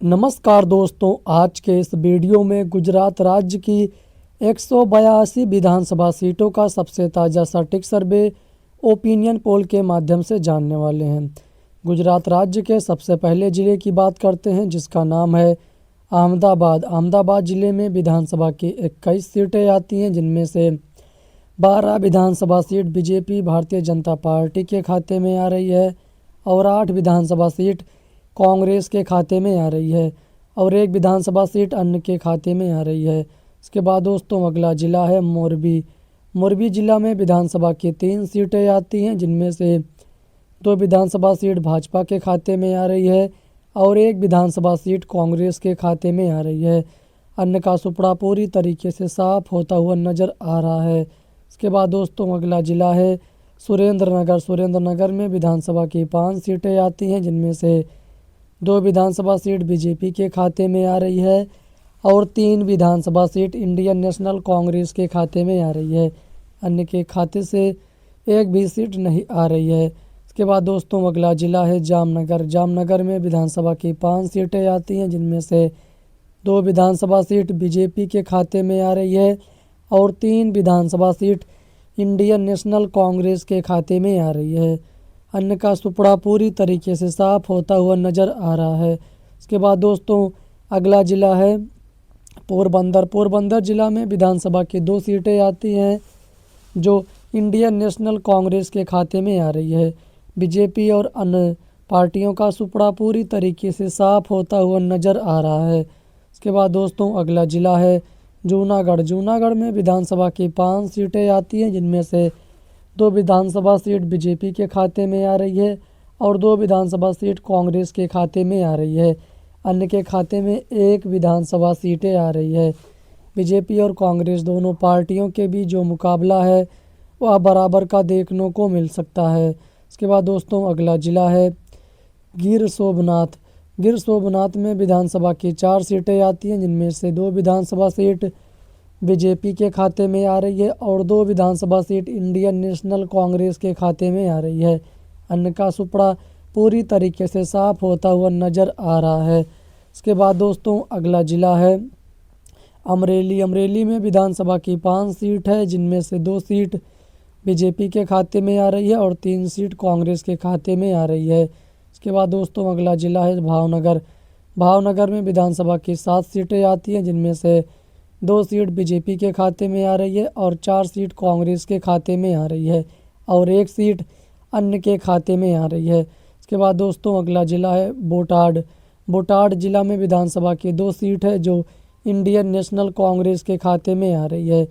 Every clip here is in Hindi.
नमस्कार दोस्तों, आज के इस वीडियो में गुजरात राज्य की 182 विधानसभा सीटों का सबसे ताज़ा सटीक सर्वे ओपिनियन पोल के माध्यम से जानने वाले हैं। गुजरात राज्य के सबसे पहले ज़िले की बात करते हैं, जिसका नाम है अहमदाबाद। अहमदाबाद ज़िले में विधानसभा की 21 सीटें आती हैं, जिनमें से 12 विधानसभा seat BJP Bharatiya Janata party के खाते में आ रही है और 8 विधानसभा सीट कांग्रेस के खाते में आ रही है और 1 विधानसभा सीट अन्य के खाते में आ रही है। इसके बाद दोस्तों अगला ज़िला है मोरबी। मोरबी ज़िला में विधानसभा की 3 सीटें आती हैं, जिनमें से 2 विधानसभा सीट भाजपा के खाते में आ रही है और 1 विधानसभा सीट कांग्रेस के खाते में आ रही है। अन्य का सुपड़ा पूरी तरीके से साफ होता हुआ नज़र आ रहा है। इसके बाद दोस्तों अगला ज़िला है सुरेंद्रनगर। सुरेंद्रनगर में विधानसभा की 5 सीटें आती हैं, जिनमें से 2 विधानसभा सीट बीजेपी के खाते में आ रही है और 3 विधानसभा सीट इंडियन नेशनल कांग्रेस के खाते में आ रही है। अन्य के खाते से 1 भी सीट नहीं आ रही है। इसके बाद दोस्तों अगला ज़िला है जामनगर। जामनगर में विधानसभा की 5 सीटें आती हैं, जिनमें से 2 विधानसभा सीट बीजेपी के खाते में आ रही है और 3 विधानसभा सीट इंडियन नेशनल कांग्रेस के खाते में आ रही है। अन्य का सुपड़ा पूरी तरीके से साफ होता हुआ नज़र आ रहा है। इसके बाद दोस्तों अगला ज़िला है पोरबंदर। पोरबंदर ज़िला में विधानसभा की 2 सीटें आती हैं, जो इंडियन नेशनल कांग्रेस के खाते में आ रही है। बीजेपी और अन्य पार्टियों का सुपड़ा पूरी तरीके से साफ होता हुआ नज़र आ रहा है। इसके बाद दोस्तों अगला ज़िला है जूनागढ़। जूनागढ़ में विधानसभा की 5 सीटें आती हैं, जिनमें से 2 विधानसभा सीट बीजेपी के खाते में आ रही है और 2 विधानसभा सीट कांग्रेस के खाते में आ रही है। अन्य के खाते में 1 विधानसभा सीटें आ रही है। बीजेपी और कांग्रेस दोनों पार्टियों के बीच जो मुकाबला है वह बराबर का देखने को मिल सकता है। इसके बाद दोस्तों अगला ज़िला है गिर सोमनाथ। गिर सोमनाथ में विधानसभा की 4 सीटें आती हैं, जिनमें से 2 विधानसभा सीट बीजेपी के खाते में आ रही है और 2 विधानसभा सीट इंडियन नेशनल कांग्रेस के खाते में आ रही है। अन्य का सुपड़ा पूरी तरीके से साफ होता हुआ नज़र आ रहा है। इसके बाद दोस्तों अगला ज़िला है अमरेली। अमरेली में विधानसभा की 5 सीट है, जिनमें से 2 सीट बीजेपी के खाते में आ रही है और 3 सीट कांग्रेस के खाते में आ रही है। इसके बाद दोस्तों अगला ज़िला है भावनगर। भावनगर में विधानसभा की 7 सीटें आती हैं, जिनमें से 2 सीट बीजेपी के खाते में आ रही है और 4 सीट कांग्रेस के खाते में आ रही है और 1 सीट अन्य के खाते में आ रही है। इसके बाद दोस्तों अगला ज़िला है बोटाड। बोटाड ज़िला में विधानसभा की 2 सीट है, जो इंडियन नेशनल कांग्रेस के खाते में आ रही है।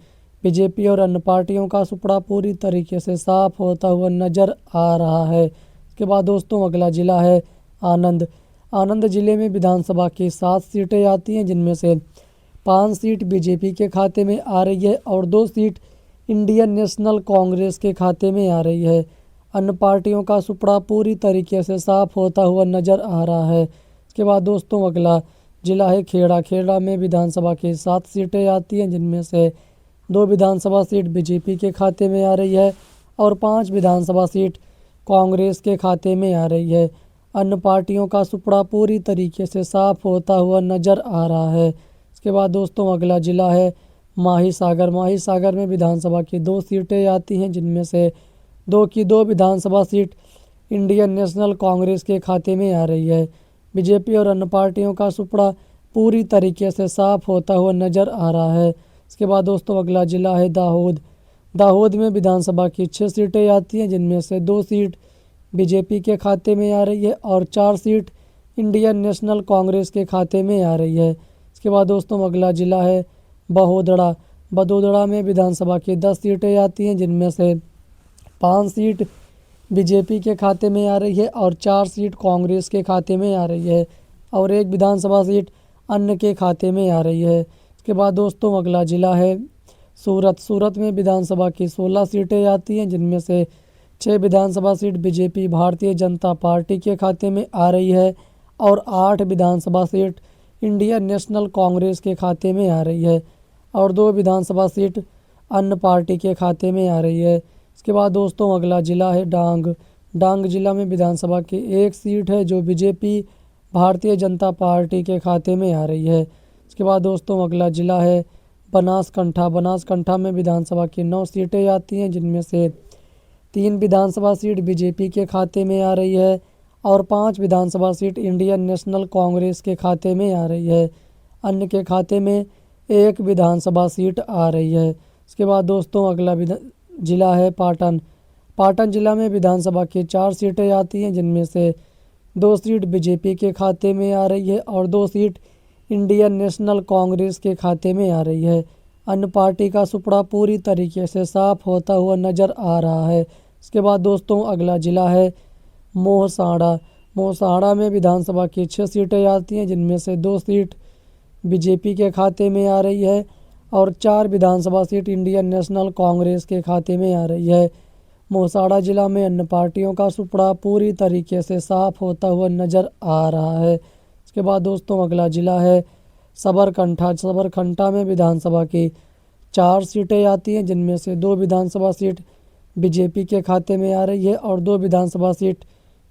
बीजेपी और अन्य पार्टियों का सुपड़ा पूरी तरीके से साफ होता हुआ नज़र आ रहा है। इसके बाद दोस्तों अगला ज़िला है आनंद। आनंद ज़िले में विधानसभा की 7 सीटें आती हैं, जिनमें से 5 सीट बीजेपी के खाते में आ रही है और 2 सीट इंडियन नेशनल कांग्रेस के खाते में आ रही है। अन्य पार्टियों का सुपड़ा पूरी तरीके से साफ होता हुआ नज़र आ रहा है। इसके बाद दोस्तों अगला ज़िला है खेड़ा। खेड़ा में विधानसभा की 7 सीटें आती हैं, जिनमें से 2 विधानसभा सीट बीजेपी के खाते में आ रही है और 5 विधानसभा सीट कांग्रेस के खाते में आ रही है। अन्य पार्टियों का सुपड़ा पूरी तरीके से साफ होता हुआ नज़र आ रहा है। इसके बाद दोस्तों अगला ज़िला है माहीसागर। माहीसागर में विधानसभा की 2 सीटें आती हैं, जिनमें से 2 की 2 विधानसभा सीट इंडियन नेशनल कांग्रेस के खाते में आ रही है। बीजेपी और अन्य पार्टियों का सुपड़ा पूरी तरीके से साफ होता हुआ नज़र आ रहा है। इसके बाद दोस्तों अगला ज़िला है दाहोद। दाहोद में विधानसभा की 6 सीटें आती हैं, जिनमें से 2 सीट बीजेपी के खाते में आ रही है और 4 सीट इंडियन नेशनल कांग्रेस के खाते में आ रही है। इसके बाद दोस्तों अगला ज़िला है बड़ोदरा। बड़ोदरा में विधानसभा की 10 सीटें आती हैं, जिनमें से 5 सीट बीजेपी के खाते में आ रही है और 4 सीट कांग्रेस के खाते में आ रही है और 1 विधानसभा सीट अन्य के खाते में आ रही है। इसके बाद दोस्तों अगला ज़िला है सूरत। सूरत में विधानसभा की 16 सीटें आती हैं, जिनमें से 6 विधानसभा seat BJP Bharatiya Janata party के खाते में आ रही है और 8 विधानसभा सीट इंडियन नेशनल कांग्रेस के खाते में आ रही है और 2 विधानसभा सीट अन्य पार्टी के खाते में आ रही है। इसके बाद दोस्तों अगला ज़िला है डांग। डांग ज़िला में विधानसभा की 1 सीट है, जो बीजेपी भारतीय जनता पार्टी के खाते में आ रही है। इसके बाद दोस्तों अगला जिला है बनासकांठा। बनासकांठा में विधानसभा की 9 सीटें आती हैं, जिनमें से 3 विधानसभा सीट बीजेपी के खाते में आ रही है और 5 विधानसभा सीट इंडियन नेशनल कांग्रेस के खाते में आ रही है। अन्य के खाते में 1 विधानसभा सीट आ रही है। इसके बाद दोस्तों अगला जिला है पाटन। पाटन जिला में विधानसभा की 4 सीटें आती हैं, जिनमें से 2 सीट बीजेपी के खाते में आ रही है और 2 सीट इंडियन नेशनल कांग्रेस के खाते में आ रही है। अन्य पार्टी का सुपड़ा पूरी तरीके से साफ होता हुआ नजर आ रहा है। इसके बाद दोस्तों अगला जिला है मोहसाड़ा। मोहसाड़ा में विधानसभा की 6 सीटें आती हैं, जिनमें से 2 सीट बीजेपी के खाते में आ रही है और 4 विधानसभा सीट इंडियन नेशनल कांग्रेस के खाते में आ रही है। मोहसाड़ा जिला में अन्य पार्टियों का सुपड़ा पूरी तरीके से साफ होता हुआ नजर आ रहा है। इसके बाद दोस्तों अगला जिला है सबरकंठा। सबरकंठा में विधानसभा की 4 सीटें आती हैं, जिनमें से 2 विधानसभा सीट बीजेपी के खाते में आ रही है और 2 विधानसभा सीट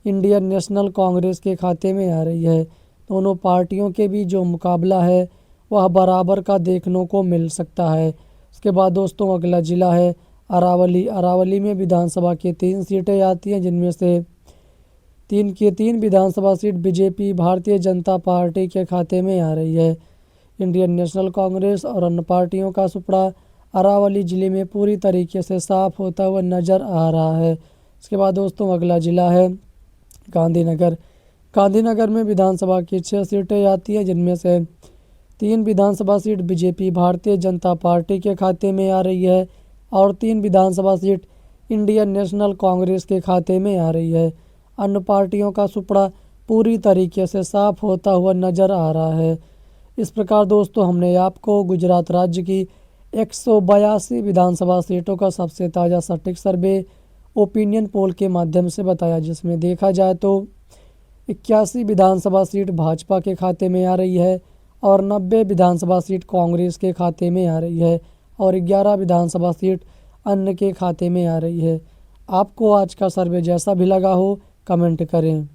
इंडियन नेशनल कांग्रेस के खाते में आ रही है। दोनों पार्टियों के बीच जो मुकाबला है वह बराबर का देखने को मिल सकता है। उसके बाद दोस्तों अगला जिला है अरावली। अरावली में विधानसभा की 3 सीटें आती हैं, जिनमें से 3 विधानसभा seat BJP Bharatiya Janata party के खाते में आ रही है। इंडियन नेशनल कांग्रेस और अन्य पार्टियों का सुपड़ा अरावली जिले में पूरी तरीके से साफ होता हुआ नजर आ रहा है। इसके बाद दोस्तों अगला जिला है गांधीनगर। गांधीनगर में विधानसभा की 6 सीटें आती हैं, जिनमें से 3 विधानसभा seat BJP Bharatiya Janata party के खाते में आ रही है और 3 विधानसभा सीट इंडियन नेशनल कांग्रेस के खाते में आ रही है। अन्य पार्टियों का सुपड़ा पूरी तरीके से साफ होता हुआ नजर आ रहा है। इस प्रकार दोस्तों हमने आपको गुजरात राज्य की 182 विधानसभा सीटों का सबसे ताज़ा सटीक सर्वे ओपिनियन पोल के माध्यम से बताया, जिसमें देखा जाए तो 81 विधानसभा सीट भाजपा के खाते में आ रही है और 90 विधानसभा सीट कांग्रेस के खाते में आ रही है और 11 विधानसभा सीट अन्य के खाते में आ रही है। आपको आज का सर्वे जैसा भी लगा हो कमेंट करें।